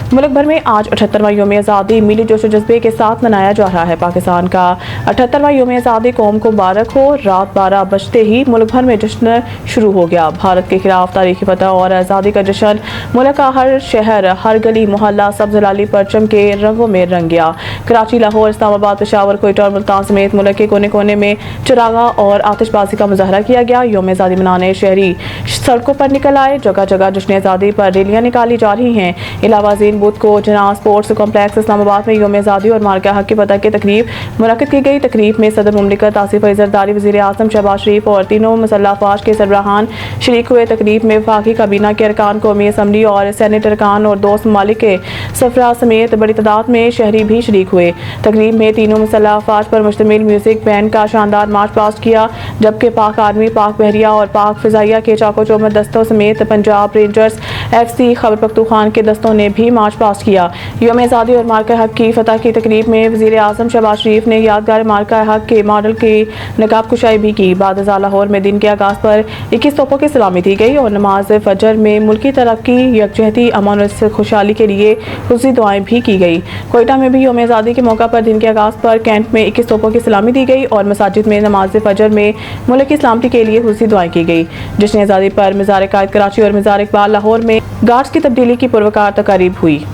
मुल्क भर में आज 78वां यौम आज़ादी मिली जोश जज्बे के साथ मनाया जा रहा है। पाकिस्तान का 78वां यौम आज़ादी कौम को मुबारक हो। रात 12 बजते ही मुल्क भर में जश्न शुरू हो गया। भारत के खिलाफ तारीखी फतह और आज़ादी का जश्न मुल्क का हर शहर, हर गली मोहल्ला सब्ज़ लाली परचम के रंगों में रंग गया। कराची, लाहौर, इस्लामाबाद, पेशावर, कोयटा और मुल्तान समेत मुल्क के कोने कोने में चिरागा और आतिशबाजी का मुजाहरा किया गया। यौम आज़ादी मनाने शहरी सड़कों पर निकल आए। जगह जगह जश्न आज़ादी पर रैलियाँ निकाली जा रही हैं। इलावाज़ीन बुध को जना स्पोर्ट्स कॉम्प्लेक्स इस्लामाबाद में यौम आज़ादी और मार्का हक की फतह की तकरीब मुनक़्क़िद की गई। तकरीब में सदर मुमलिकत आसिफ अली ज़रदारी, वज़ीर आज़म शहबाज शरीफ और तीनों मुसल्लह अफ़वाज के सरबराहान शरीक हुए। तकरीब में वफाकी काबीना के अरकान, कौमी असम्बली और सेनेट अरकान और दोस्त ममालिक के सफरा समेत बड़ी तादाद में शहरी भी शरीक हुए। तकरीब में तीनों मुसल्लह अफ़वाज पर मुश्तमिल म्यूजिक बैंड का शानदार मार्च पास्ट किया, जबकि पाक आर्मी, पाक बहरिया और पाक फ़िज़ाइया के चाको चौबंद दस्तों समेत पंजाब रेंजर्स, FC, खैबर पख्तूनख्वा के दस्तों ने भी मार्च पास्ट किया। यौम आज़ादी और मार्का हक की फतह की तकरीब में वज़ीर आज़म शहबाज शरीफ ने यादगार मार्का हक के मॉडल की नकाब कुशाई भी की। बाद लाहौर में दिन के आगाज़ पर 21 तोपों की सलामी दी गई और नमाज फजर में मुल्की तरक्की, यकजहती, अमन और खुशहाली के लिए खुशी दुआएं भी की गई। कोयटा में भी यौम आज़ादी के मौका पर दिन के आगाज़ पर कैंट में 21 तोपों की सलामी दी गई और मसाजिद में नमाज फजर में मुल्क की सलामती के लिए खुशी दुआएं की गई। जश्न आज़ादी पर मज़ार कायद कराची और मज़ार इकबाल लाहौर में गार्ड्स की तब्दीली की पुरवकार तकारीब हुई।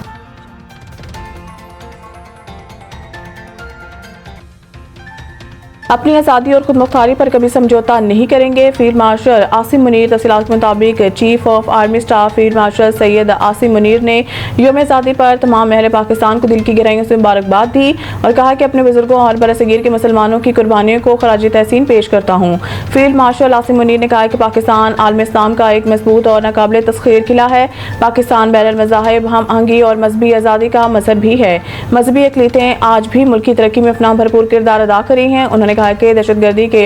अपनी आज़ादी और खुद मुख्तारी पर कभी समझौता नहीं करेंगे। Field marshal Asim Munir. तफसीलात के मुताबिक chief of army staff field marshal Syed Asim Munir ने यौम आज़ादी पर तमाम अहले पाकिस्तान को दिल की गहराइयों से मुबारकबाद दी और कहा कि अपने बुजुर्गों और बरसगीर के मुसलमानों की कुर्बानियों को खराज तहसीन पेश करता हूँ। फील्ड मार्शल आसिम मुनीर ने कहा कि पाकिस्तान आलम इस्लाम का एक मजबूत और नाकाबिल तस्खीर किला है। पाकिस्तान बैनुल मज़ाहिब, हम आहंगी और मजहबी आज़ादी का मजहब भी है। मजहबी अक़लीतें आज भी मुल्क की तरक्की में अपना भरपूर किरदार अदा कर रही हैं। उन्होंने कहा कि दहशतगर्दी के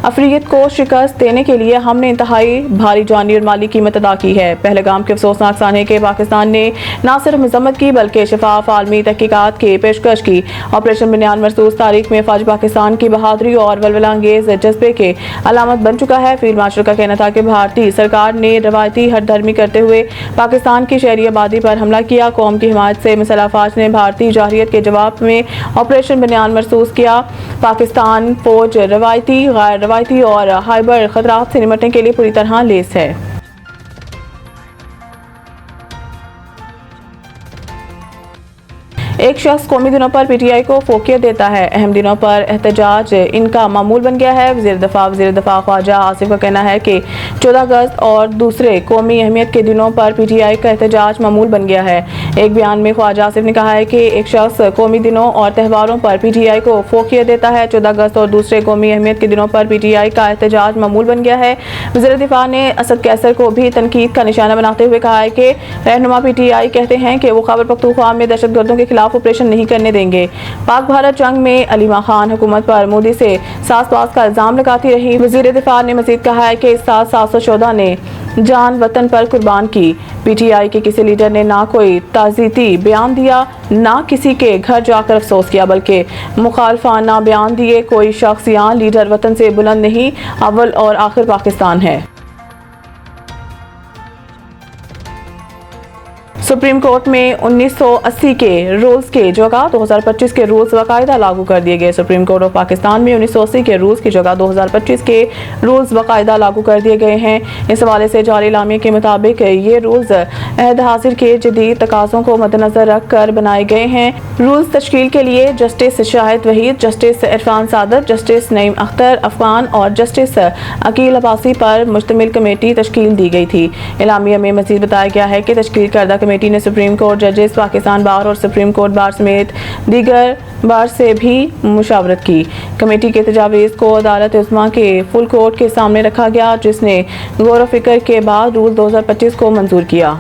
अफरीत को शिकस्त देने के लिए हमने इंतहाई भारी जानी और माली कीमत अदा की है। पहलगाम के अफसोसनाक सानहे के पाकिस्तान ने न सिर्फ मजम्मत की बल्कि शफाफ आलमी तहकीकात की पेशकश की। ऑपरेशन बुनियाद मरसूस तारीख में फौज पाकिस्तान की बहादुरी और वलवला अंगेज जज्बे के अलामत बन चुका है। फील्ड मार्शल का कहना था कि भारतीय सरकार ने रवायती हरधर्मी करते हुए पाकिस्तान की शहरी आबादी पर हमला किया। कौम की हिमायत से मुसल्लह अफ़वाज ने भारतीय जारहियत के जवाब में ऑपरेशन बुनियाद मरसूस किया। पाकिस्तान फौज रवायती, गैर रवायती और हाइबर खतरात से निपटने के लिए पूरी तरह लैस है। एक शख्स कौमी दिनों पर PTI को फोकियत देता है। अहम दिनों पर एहतजाज इनका मामूल बन गया है। वज़ीर दफ़ा ख्वाजा आसिफ का कहना है कि 14 अगस्त और दूसरे कौमी अहमियत के दिनों पर PTI का एहतजाज मामूल बन गया है। एक बयान में ख्वाजा आसिफ ने कहा है कि एक शख्स कौमी दिनों और त्योहारों पर PTI को फोकियत देता है। 14 अगस्त और दूसरे कौमी अहमियत के दिनों पर PTI का एहतजाज मामूल बन गया है। वज़ीर दिफा ने असद कैसर को भी तनकीद का निशाना बनाते हुए कहा है कि रहनुमा PTI कहते हैं कि वो खैबर पख्तूनख्वा में दहशतगर्दों के खिलाफ ऑपरेशन नहीं करने देंगे। पाक भारत जंग में अलीमा खान हुकूमत पर मोदी से साज़बाज़ का इल्जाम लगाती रही। वज़ीर दिफा ने मज़ीद कहा है कि इस साल 714 ने जान वतन पर कुर्बान की। PTI के किसी लीडर ने ना कोई ताज़ीती बयान दिया, ना किसी के घर जाकर अफसोस किया, बल्कि मुखालफाना बयान दिए। कोई शख्स या लीडर वतन से बुलंद नहीं, अव्वल और आखिर पाकिस्तान है। सुप्रीम कोर्ट में 1980 के रूल्स के जगह 2025 के रूल्स बाकायदा लागू कर दिए गए। सुप्रीम कोर्ट ऑफ पाकिस्तान में 1980 के रूल्स की जगह 2025 के रूल्स बाकायदा लागू कर दिए गए हैं। इस हवाले से जारी इलामिया के मुताबिक ये रूल्स अहद हाजिर के जदीद तकाज़ों को मद्देनजर रख कर बनाए गए हैं। रूल्स तश्कील के लिए जस्टिस शाहिद वहीद, जस्टिस इरफान सादत, जस्टिस नईम अख्तर अफगान और जस्टिस अकील अब्बासी पर मुश्तमिल कमेटी तश्कील दी गई थी। इलामिया में मज़ीद बताया गया है कि तश्कील करदा कमेटी ने सुप्रीम कोर्ट जजेस, पाकिस्तान बार और सुप्रीम कोर्ट बार समेत दीगर बार से भी मुशावरत की। कमेटी के तजावीज़ को अदालत उस्मा के फुल कोर्ट के सामने रखा गया, जिसने गौर फिक्र के बाद रूल 2025 को मंजूर किया।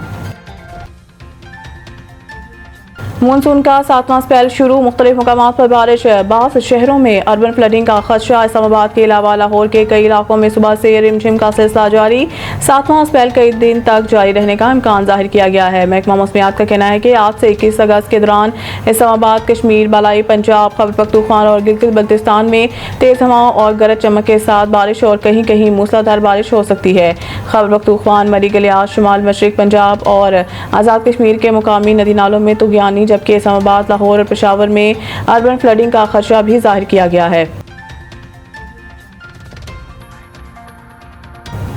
मानसून का 7वां स्पेल शुरू, मुख्तलिफ मकामात पर बारिश, बास शहरों में अर्बन फ्लडिंग का खदशा। इस्लामाबाद के अलावा लाहौर के कई इलाकों में सुबह से रिमझिम का सिलसिला जारी। 7वां स्पेल कई दिन तक जारी रहने का इम्कान जाहिर किया गया है। महकमा मौसमियात का कहना है कि आज से 21 अगस्त के दौरान इस्लामाबाद, कश्मीर, बालाई पंजाब, खैबर पख्तूनख्वा और गिलगित बल्तिस्तान में तेज हवाओं और गरज चमक के साथ बारिश और कहीं कहीं मूसलाधार बारिश हो सकती है। खैबर पख्तूनख्वा, मरी गलियात, शुमाल मशरिक पंजाब और आज़ाद कश्मीर के मुकामी नदी नालों में तुगयानी, जबकि इस्लामाबाद, लाहौर और पेशावर में अर्बन फ्लडिंग का खदशा भी जाहिर किया गया है।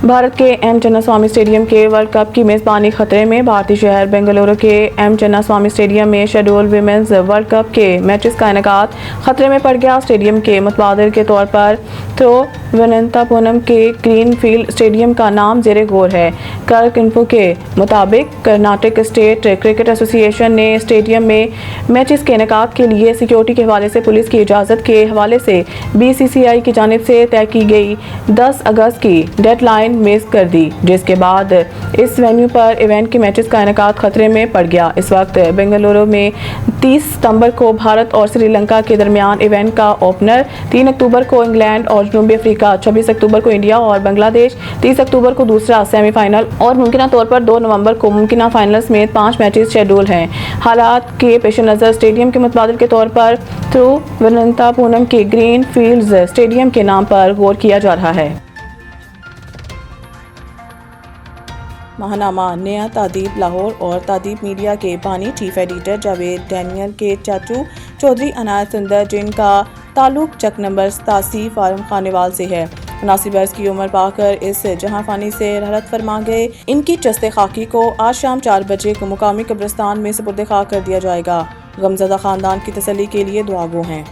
भारत के एम चिन्नास्वामी स्टेडियम के वर्ल्ड कप की मेज़बानी खतरे में। भारतीय शहर बेंगलुरु के एम चिन्नास्वामी स्टेडियम में शेड्यूल विमेंस वर्ल्ड कप के मैचेस का इनेकाद खतरे में पड़ गया। स्टेडियम के मुतबादिल के तौर पर तिरुवनंतपुरम के ग्रीन फील्ड स्टेडियम का नाम ज़ेरे गौर है। कर्क इन्फो के मुताबिक कर्नाटक स्टेट क्रिकेट एसोसिएशन ने स्टेडियम में मैचेस के इनेकाद के लिए सिक्योरिटी के हवाले से पुलिस की इजाज़त के हवाले से BCCI की जानिब से तय की गई 10 अगस्त की डेडलाइन मिस कर दी, जिसके बाद इस वेन्यू पर इवेंट के मैचेस का इनेकाद खतरे में पड़ गया। इस वक्त बेंगलुरु में 30 सितंबर को भारत और श्रीलंका के दरमियान इवेंट का ओपनर, 3 अक्टूबर को इंग्लैंड और जनूबी अफ्रीका, 26 अक्टूबर को इंडिया और बांग्लादेश, 30 अक्टूबर को दूसरा सेमीफाइनल और मुमकिन तौर पर 2 नवंबर को मुमकिन फाइनल समेत 5 मैचेस शेड्यूल हैं। हालात के पेश नज़र स्टेडियम के मुतबादिल के तौर पर तिरुवनंतपुरम के ग्रीन फील्ड्स स्टेडियम के नाम पर गौर किया जा रहा है। माहनामा नया तादीब लाहौर और तादीब मीडिया के बानी चीफ एडिटर जावेद डैनियल के चाचू चौधरी अनायत सुंदर, जिनका ताल्लुक चक नंबर 87 फार्म खानेवाल से है, 79 बरस की उम्र पाकर इस जहां फानी से रहलत फरमा गए। इनकी चस्ते खाकी को आज शाम 4 बजे को मुकामी कब्रिस्तान में सुपुर्द खाक कर दिया जाएगा। गमज़दा खानदान की तसल्ली के लिए दुआ गो हैं।